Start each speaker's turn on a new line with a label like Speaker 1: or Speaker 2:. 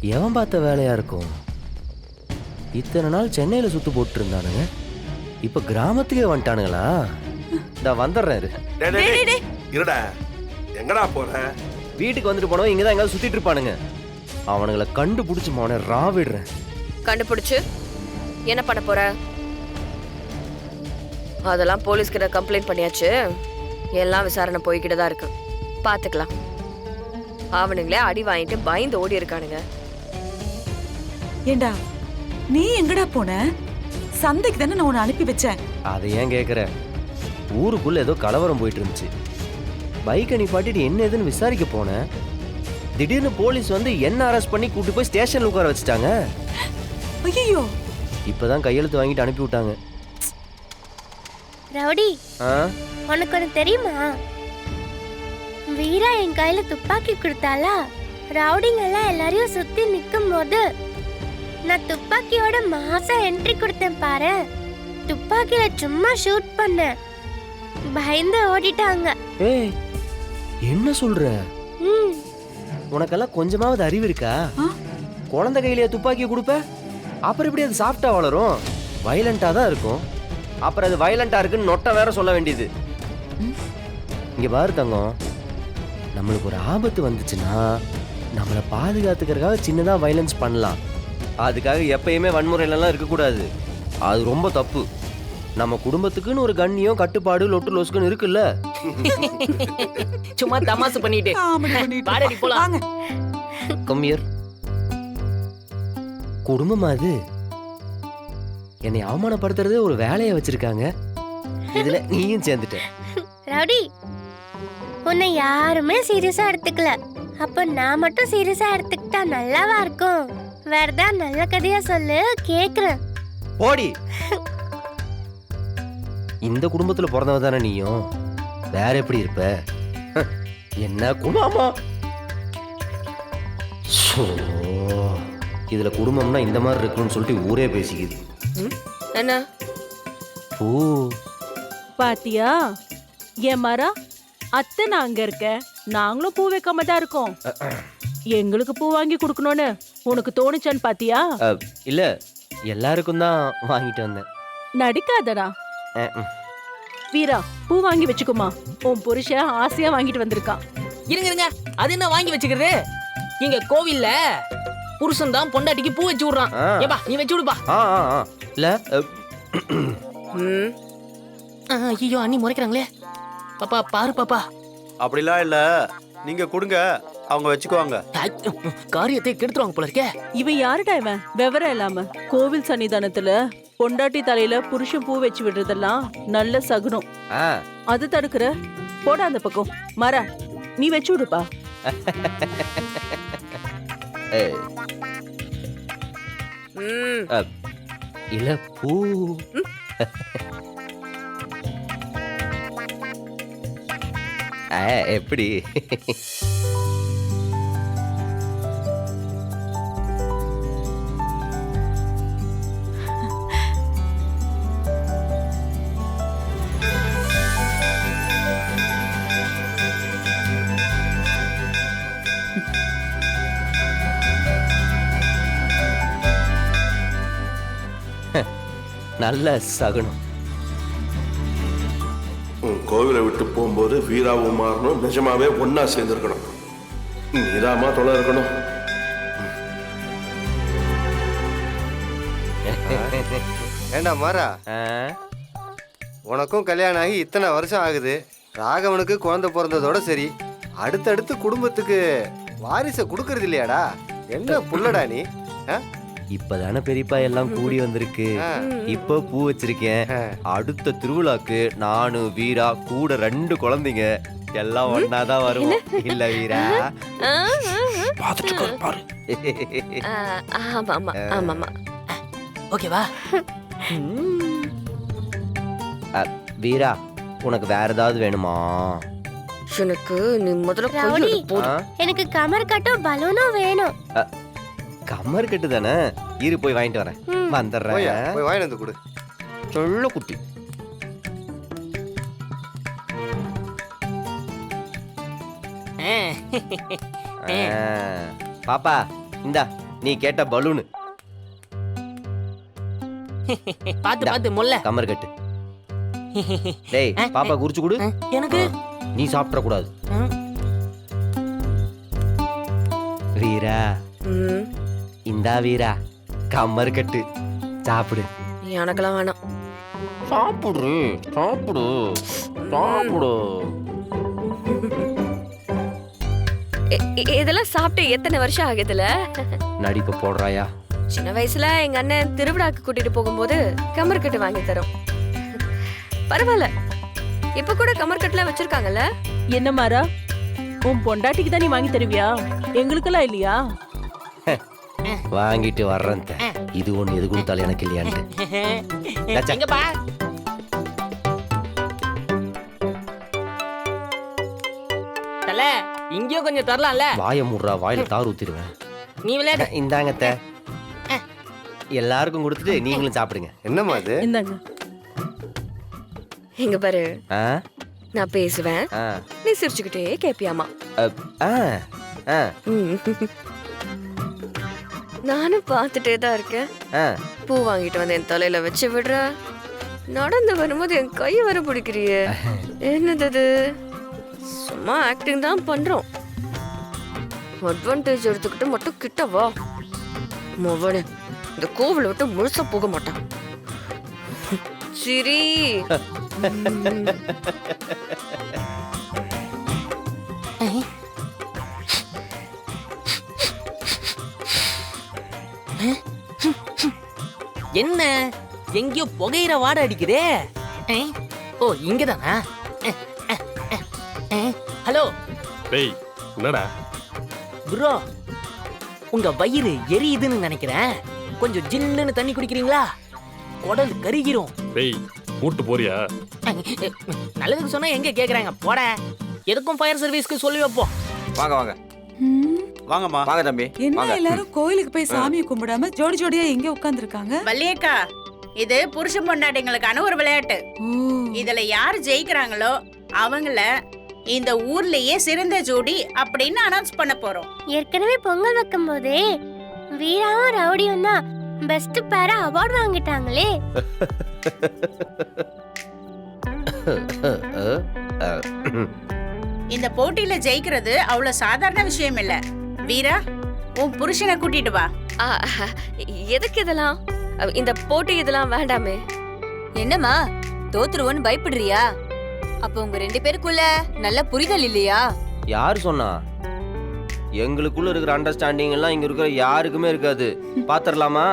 Speaker 1: எவன் பார்த்த வேலையா இருக்கும்? இத்தனை நாள் சென்னையில சுத்து போட்டு இருந்தானுங்க, இப்ப கிராமத்துக்கே வந்துட்டானுங்களா? இந்த வந்துடுறாரு.
Speaker 2: இருடா, எங்கடா போற?
Speaker 1: வீட்டுக்கு வந்துட்டு போனவன் இங்கதான் எங்காவது சுத்திட்டு இருப்பானுங்க. அவனுங்களை கண்டுபிடிச்சு மோன ராவிடுறேன்.
Speaker 3: கண்டுபிடிச்சு என்ன பண்ண போற? அதெல்லாம் போலீஸ் கிட்ட கம்ப்ளைண்ட் பண்ணியாச்சு. எல்லாம் விசாரணை போய்கிட்டு தான் இருக்கு. பாத்துக்கலாம். அவனுங்களே அடி வாங்கிட்டு பயந்து ஓடி இருக்கானுங்க.
Speaker 4: ஏண்டா நீ எங்கடா போன? சந்தைக்கு தானே நான் உன்னை அனுப்பி வச்சேன்.
Speaker 1: அதை ஏன் கேக்குற? ஊருக்குள்ள ஏதோ கலவரம் போயிட்டு இருந்துச்சு. பைக்கை நிப்பாட்டிட்டு என்ன ஏதுன்னு விசாரிக்க போனேன். திடீர்னு போலீஸ் வந்து என்ன அரெஸ்ட் பண்ணி கூட்டு போய் ஸ்டேஷன்ல உட்கார வச்சுட்டாங்க.
Speaker 4: ஐயோ,
Speaker 1: இப்பதான் கையெழுத்து வாங்கிட்டு அனுப்பி விட்டாங்க.
Speaker 5: ரவுடி, உனக்கு ஒன்று தெரியுமா? வீரா என் கையில துப்பாக்கி கொடுத்தாளா? ரவுடிங்க எல்லாம் எல்லாரையும் சுத்தி நிக்கும் போது நான் துப்பாக்கியோட மாசா என்ட்ரி கொடுத்தேன் பாரு. துப்பாக்கியில சும்மா ஷூட் பண்ணேன். பயந்து ஓடிட்டாங்க.
Speaker 1: ஏய், என்ன சொல்ற? உனக்கெல்லாம் கொஞ்சமாவது அறிவு இருக்கா? குழந்தை கையிலேயே துப்பாக்கியை கொடுப்ப? அப்புறம் எப்படி அது சாஃப்டா வளரும்? வயலண்டா தான் இருக்கும். அப்புறம் அது வயலண்டா இருக்குன்னு நொட்டை வேற சொல்ல வேண்டியது. இங்க பாரு தங்கம், நம்மளுக்கு ஒரு ஆபத்து வந்துச்சுன்னா நம்மளை பாதுகாத்துக்கிறதுக்காக சின்னதா வயலன்ஸ் பண்ணலாம். அதுக்காக எப்பயுமே வன்முறையிலலாம் இருக்கக்கூடாது. அது ரொம்ப தப்பு. நம்ம குடும்பத்துக்குன்னு ஒரு கண்ணியம், கட்டுப்பாடு, லொட்டு லொசுக்குன்னு இருக்குல்ல.
Speaker 6: சும்மா தமாசு பண்ணிட்டு பாடடி போலாம்.
Speaker 1: கம்மியர் குடும்பமா அது? என்னை அவமானப்படுத்துறதே ஒரு வேலையை வச்சிருக்காங்க. இதுல நீயும் சேர்ந்துட்ட.
Speaker 5: ரவுடி, உன்னை யாருமே சீரியஸா எடுத்துக்கல. அப்ப நான் மட்டும் சீரியஸா எடுத்துக்கிட்டா நல்லாவா இருக்கும்? வேறதா நல்ல கதையா சொல்லு, கேக்குறேன்.
Speaker 1: போடி. இந்த குடும்பத்துல பிறந்தவ தானே நீயும். வேற எப்படி இருப்ப? என்ன குடும்பமா? இதுல குடும்பம்னா இந்த மாதிரி இருக்குன்னு சொல்லிட்டு ஊரே பேசிக்குது.
Speaker 3: என்ன
Speaker 1: ஓ,
Speaker 7: பாத்தியா என் மரா? அத்தை நான் அங்க இருக்க, நாங்களும் பூ வைக்காம தான் இருக்கோம். எங்களுக்கு பூ வாங்கி கொடுக்கணும்னு உனக்கு தோணுச்சான்னு பாத்தியா?
Speaker 1: இல்ல, எல்லாருக்கும் தான் வாங்கிட்டு வந்தேன்.
Speaker 7: நடிக்காதடா. வீரா, பூ வாங்கி வச்சுக்குமா. உன் புருஷன் ஆசையா வாங்கிட்டு வந்திருக்கான்.
Speaker 6: இருங்க, அது என்ன வாங்கி வச்சுக்கிறது? இங்க கோவில்ல புருஷன் தான் பொண்டாட்டிக்கு பூ வச்சு விடுறான். ஏப்பா நீ வச்சு விடுப்பா.
Speaker 1: இல்ல,
Speaker 6: ஐயோ அண்ணி முறைக்கிறாங்களே. பாப்பா பாரு பாப்பா.
Speaker 2: அப்படிலாம் இல்ல, நீங்க கொடுங்க, அவங்க வச்சுக்குவாங்க.
Speaker 6: காரியத்தை கெடுத்துருவாங்க போல இருக்கே.
Speaker 7: இவன் யாருடா இவன்? விவரம் இல்லாம கோவில் சன்னிதானத்துல பொண்டாட்டி தலையில புருஷன் பூ வச்சு விடுறதெல்லாம் நல்ல சகுனம். அது தடுக்கிற? போடா அந்த பக்கம். மர, நீ வச்சு விடுப்பா.
Speaker 1: இல்ல, பூ எப்படி? நல்ல சகுனம்.
Speaker 2: கோவிலை விட்டு போகும்போது வீராவும் மாறணும், நிஜமாவே ஒன்னா சேர்ந்துருக்கணும். நீதாமா தொலை இருக்கணும்.
Speaker 8: ஏண்டா மாறா, உனக்கும் கல்யாணம் ஆகி இத்தனை வருஷம் ஆகுது. ராகவனுக்கு குழந்தை பிறந்ததோட சரி, அடுத்தடுத்து குடும்பத்துக்கு வாரிசை கொடுக்கறது இல்லையாடா? என்ன புள்ளடா நீ?
Speaker 1: இப்பதானே பெரியப்பா எல்லாம் கூடி வந்திருக்கு. இப்ப பூ வச்சிருக்கேன். அடுத்த திருவிழாக்கு நானு வீரா கூட 2 குழந்தைங்க எல்லாம் ஒன்னாதான் வருவோம். இல்ல வீரா?
Speaker 2: பாரு.
Speaker 3: ஆமா.
Speaker 6: ஓகேவா?
Speaker 1: வீரா, உனக்கு வேற ஏதாவது வேணுமா?
Speaker 3: எனக்கு நீ முதல்ல
Speaker 5: ரவுடி,
Speaker 3: போதும்.
Speaker 5: எனக்கு கமர் கட்டும் பலூனும் வேணும்.
Speaker 1: கம்மர் கட்டு தானே, இரு போய் வாங்கிட்டு வரேன். வந்துடுறேன்.
Speaker 8: போய் வாங்கிட்டு வந்து கொடு.
Speaker 1: சொல்ல குட்டி. பாப்பா இந்தா நீ கேட்ட பலூனு
Speaker 6: பாத்து பாத்து முல்ல
Speaker 1: கமர் கட்டு. டேய் பாப்பா குறிச்சு கொடு.
Speaker 6: எனக்கு
Speaker 1: நீ சாப்பிட கூடாது. வீரா
Speaker 3: ம்,
Speaker 1: இந்தா வீரா கம்மர் கட்டு சாப்பிடு.
Speaker 3: எனக்கெல்லாம் வேணாம்.
Speaker 1: சாப்பிடு சாப்பிடு சாப்பிடு.
Speaker 3: இதெல்லாம் சாப்பிட்டு எத்தனை வருஷம் ஆகுதுல?
Speaker 1: நடிப்பு போடுறாயா?
Speaker 3: சின்ன வயசுல எங்க அண்ணன் திருவிழாக்கு கூட்டிட்டு போகும்போது கமர்கட்டு வாங்கி தரும். பரவாயில்ல, இப்ப கூட கமர்கட்டுலாம் வச்சிருக்காங்கல்ல.
Speaker 7: என்ன மாறா, உன் பொண்டாட்டிக்கு தான் நீ வாங்கி தருவியா? எங்களுக்கெல்லாம் இல்லையா?
Speaker 1: வாங்கிட்டு வர்றேன். இது ஒண்ணு எது கொடுத்தாலும் எனக்கு இல்லையான்ட்டு.
Speaker 6: எங்கப்பா? தல, இங்கேயும் கொஞ்சம் தரலாம்ல?
Speaker 1: வாய மூடுறா, வாயில தார் ஊத்திடுவேன்.
Speaker 6: நீ விளையாடு.
Speaker 1: இந்தாங்க அத்தை. எல்லாருக்கும் கொடுத்துட்டு நீங்களும் சாப்பிடுங்க.
Speaker 8: என்னம்மா அது?
Speaker 7: இந்தாங்க.
Speaker 3: இங்க பாரு,
Speaker 1: ஆ
Speaker 3: நான் பேசுவேன்,
Speaker 1: ஆ
Speaker 3: நீ சிரிச்சுக்கிட்டே கேப்பியாமா.
Speaker 1: ஆ ஆ
Speaker 3: ம். நானும் பார்த்துட்டே தான் இருக்கேன்.
Speaker 1: ஆ.
Speaker 3: பூ வாங்கிட்டு வந்து என் தலையில வச்சு விடுற, நடந்து வரும்போது என் கை வர பிடிக்கிறியே, என்னது இது? சும்மா ஆக்டிங் தான் பண்றோம். அட்வான்டேஜ் எடுத்துக்கிட்டு மட்டும் கிட்ட வா. மவனே, இந்த கோவிலை விட்டு முழுசா போக மாட்டான். சரி.
Speaker 6: என்ன எங்கேயோ புகையிற வாடை அடிக்குதே. ஓ, இங்கதானா? ஹலோ
Speaker 9: டேய், என்னடா?
Speaker 6: ப்ரோ, உங்க வயிறு எரியுதுன்னு நினைக்கிறேன். கொஞ்சம் ஜில்லுன்னு தண்ணி குடிக்கிறீங்களா? குடல் கருகிரும்.
Speaker 9: டேய், மூட்டு போறியா?
Speaker 6: நல்லதுக்கு சொன்னா எங்க கேக்குறாங்க? போட, எதுக்கும் ஃபயர் சர்வீஸ்க்கு சொல்லி வைப்போம்.
Speaker 10: வாங்க வாங்க வாங்கம்மா. வாங்க தம்பி.
Speaker 4: என்ன எல்லாரும் கோயிலுக்கு போய் சாமியை கும்பிடாம ஜோடி ஜோடியா எங்க உட்கார்ந்து இருக்காங்க?
Speaker 11: வள்ளியக்கா, இது புருஷன் பொண்டாட்டிங்களுக்கான ஒரு விளையாட்டு. இதுல யாரு ஜெயிக்கிறாங்களோ அவங்கள இந்த ஊர்லயே சிறந்த ஜோடி அப்படின்னு அனௌன்ஸ் பண்ண போறோம்.
Speaker 5: ஏற்கனவே பொங்கல் வைக்கும் போதே வீராவும் ரவுடியும் தான் பெஸ்ட் பேரா அவார்ட் வாங்கிட்டாங்களே.
Speaker 11: இந்த போட்டியில ஜெயிக்கிறது அவ்வளவு சாதாரண விஷயம் இல்ல. வீரா, உன் புருஷனை கூட்டிட்டு வா.
Speaker 3: ஆ, எதுக்கு இதெல்லாம்? இந்த போட்டி இதெல்லாம் வேண்டாமே.
Speaker 12: என்னம்மா, தோத்துருவோன்னு பயப்படுறியா? அப்ப உங்க 2 பேருக்குள்ள நல்ல புரிதல் இல்லையா?
Speaker 1: யாரு சொன்னா? எங்களுக்குள்ள இருக்கிற அண்டர்ஸ்டாண்டிங் எல்லாம் இங்க இருக்கிற யாருக்குமே இருக்காது. பாத்திரலாமா?